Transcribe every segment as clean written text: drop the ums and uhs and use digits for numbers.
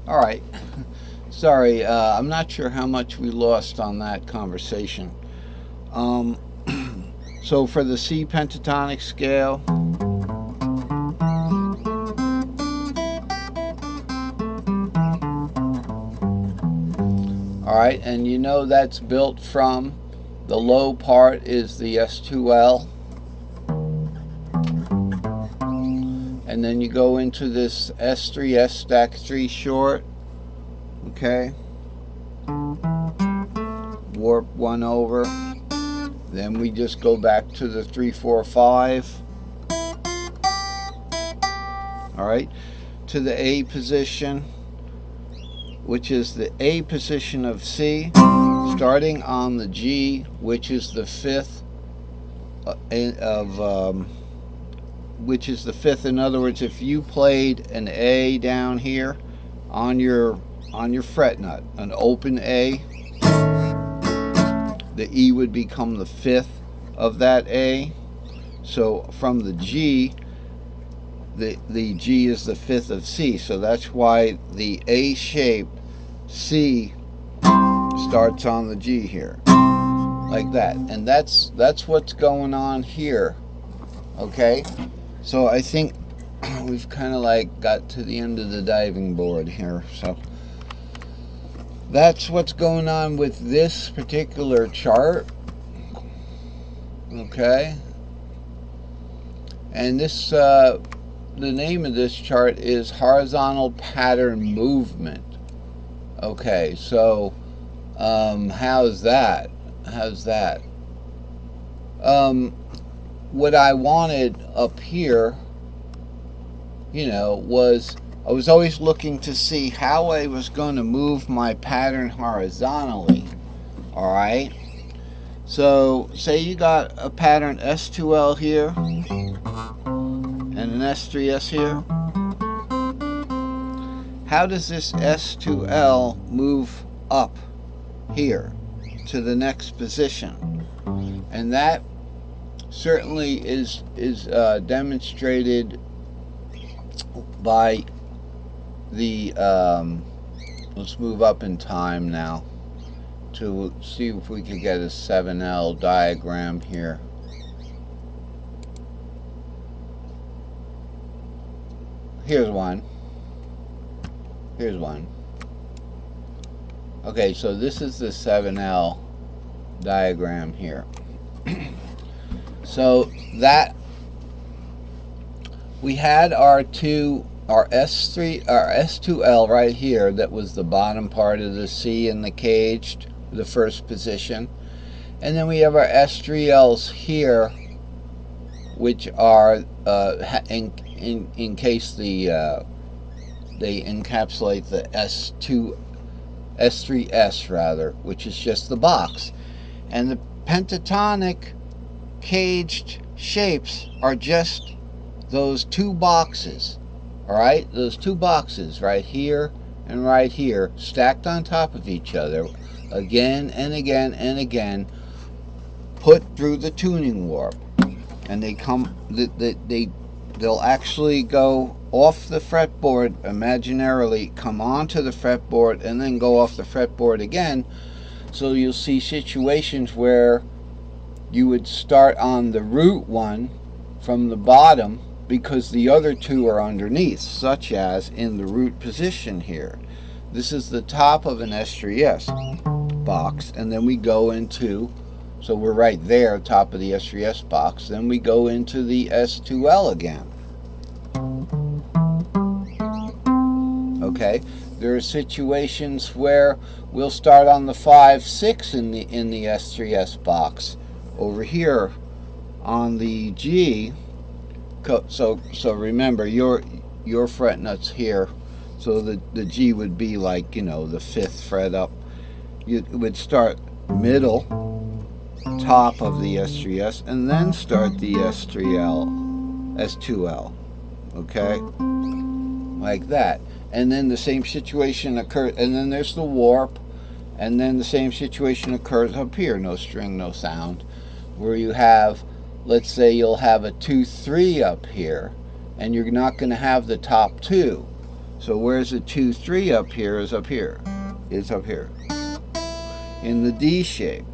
All right. Sorry, I'm not sure how much we lost on that conversation. Um, so for the C pentatonic scale, all right, and you know that's built from the low part is the S2L, and then you go into this S3S stack 3 short, okay, warp 1 over, then we just go back to the 3-4-5, all right, to the A position, which is the A position of C, starting on the G, which is the fifth of which is the fifth. In other words, if you played an A down here on your fret nut, an open A, the E would become the fifth of that A. So from the G, the G is the fifth of C. So that's why the A shape C starts on the G here, like that. And that's what's going on here. Okay? So I think we've kind of like got to the end of the diving board here. So that's what's going on with this particular chart. Okay? And this the name of this chart is horizontal pattern movement. Okay, so how's that? How's that? What I wanted up here, was I was always looking to see how I was going to move my pattern horizontally. All right. So say you got a pattern S2L here and an S3S here. How does this S2L move up here to the next position? And that certainly is demonstrated by the let's move up in time now to see if we can get a 7L diagram here. Here's one. Here's one. Okay, so this is the 7L diagram here. So that we had our S2L right here, that was the bottom part of the C in the caged, the first position. And then we have our S3Ls here, which are in case they encapsulate the S3S rather, which is just the box. And the pentatonic caged shapes are just those two boxes. All right, those two boxes right here and right here, stacked on top of each other again and again and again, put through the tuning warp. And they'll actually go off the fretboard imaginarily, come onto the fretboard, and then go off the fretboard again. So you'll see situations where you would start on the root one from the bottom because the other two are underneath, such as in the root position here. This is the top of an S3S box, and then we go into, so we're right there, top of the S3S box, then we go into the S2L again. Okay, there are situations where we'll start on the 5-6 in the S3S box. Over here on the G, so remember your fret nuts here, so the G would be like, the 5th fret up. You would start middle, top of the S3S, and then start the S2L, okay, like that. And then the same situation occurs, and then there's the warp, and then the same situation occurs up here, no string, no sound, where you have, let's say you'll have a 2-3 up here, and you're not going to have the top two. So where's the 2-3 up here is up here. It's up here. In the D shape.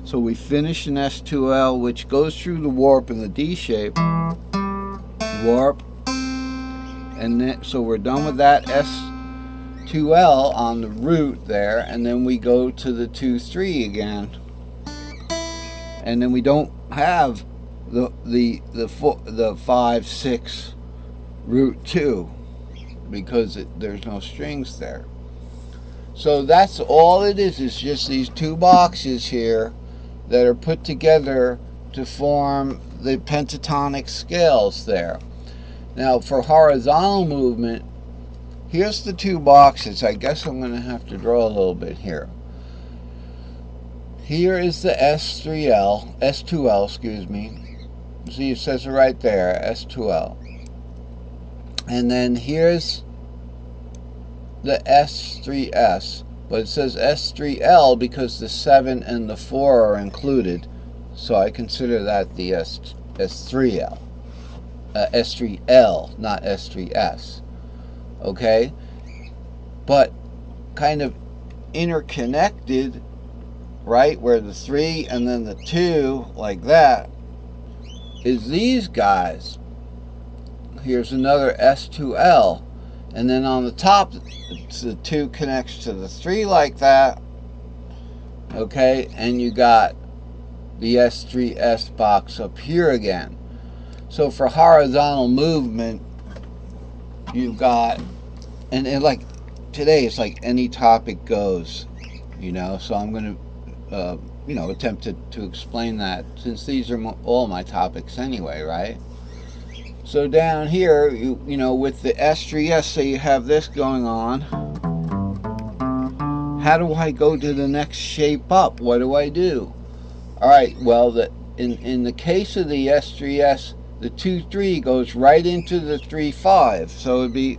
So we finish an S2L, which goes through the warp in the D shape. Warp. And then, so we're done with that S2L on the root there, and then we go to the 2-3 again. And then we don't have the 5-6 root 2 because there's no strings there. So that's all it is just these two boxes here that are put together to form the pentatonic scales there. Now for horizontal movement, here's the two boxes. I guess I'm going to have to draw a little bit here. Here is the S2L, excuse me. See, it says it right there, S2L. And then here's the S3S, but it says S3L because the 7 and the 4 are included, so I consider that the S3L. S3L, not S3S. Okay? But kind of interconnected, right, where the 3 and then the 2, like that, is these guys. Here's another S2L. And then on the top, the 2 connects to the 3 like that. Okay, and you got the S3S box up here again. So for horizontal movement, you've got, and like today it's like any topic goes, you know, so I'm going to, you know, attempt to explain that since these are all my topics anyway, right? So down here, you know, with the S3S, so you have this going on. How do I go to the next shape up? What do I do? All right, well, in the case of the S3S, the 2-3 goes right into the 3-5. So it'd be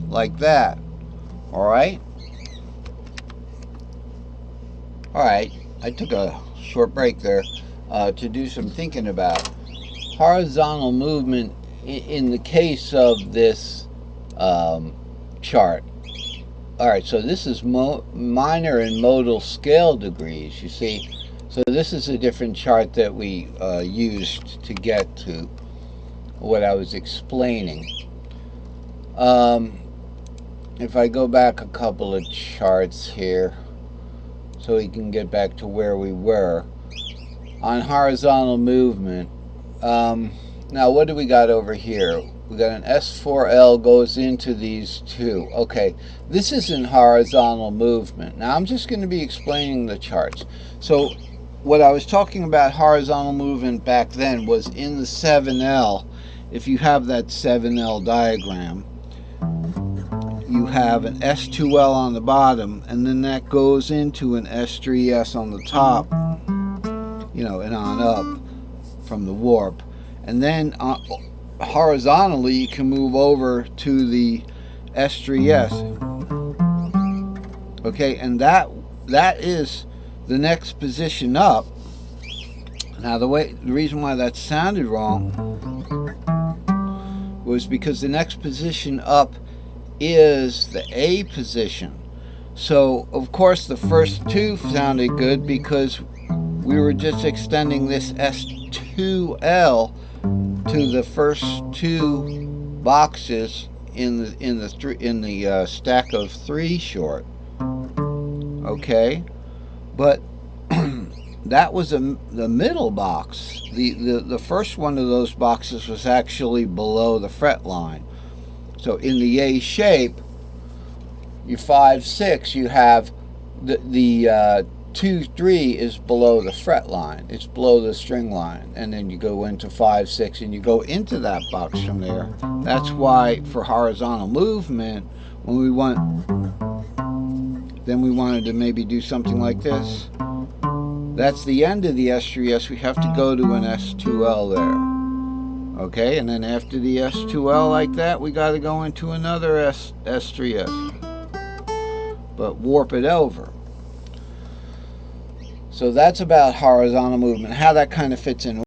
like that. All right? All right, I took a short break there. To do some thinking about horizontal movement in the case of this chart. Alright, so this is minor and modal scale degrees, you see. So this is a different chart that we used to get to what I was explaining. If I go back a couple of charts here so we can get back to where we were. On horizontal movement, now what do we got over here? We got an S4L goes into these two. Okay, this is in horizontal movement. Now I'm just going to be explaining the charts. So what I was talking about horizontal movement back then was in the 7L. If you have that 7L diagram, you have an S2L on the bottom, and then that goes into an S3S on the top. You know, and on up from the warp, and then horizontally you can move over to the S3S. Okay, and that is the next position up. Now the reason why that sounded wrong was because the next position up is the A position. So of course the first two sounded good because we were just extending this S2L to the first two boxes in the stack of 3 short. Okay, but that was the middle box. The first one of those boxes was actually below the fret line. So in the A shape, you 5-6, you have the 2-3 is below the fret line. It's below the string line, and then you go into 5-6 and you go into that box from there. That's why for horizontal movement, when we wanted to maybe do something like this. That's the end of the S3S. We have to go to an S2L there. Okay, and then after the S2L like that, we got to go into another S3S, but warp it over. So that's about horizontal movement, how that kind of fits in.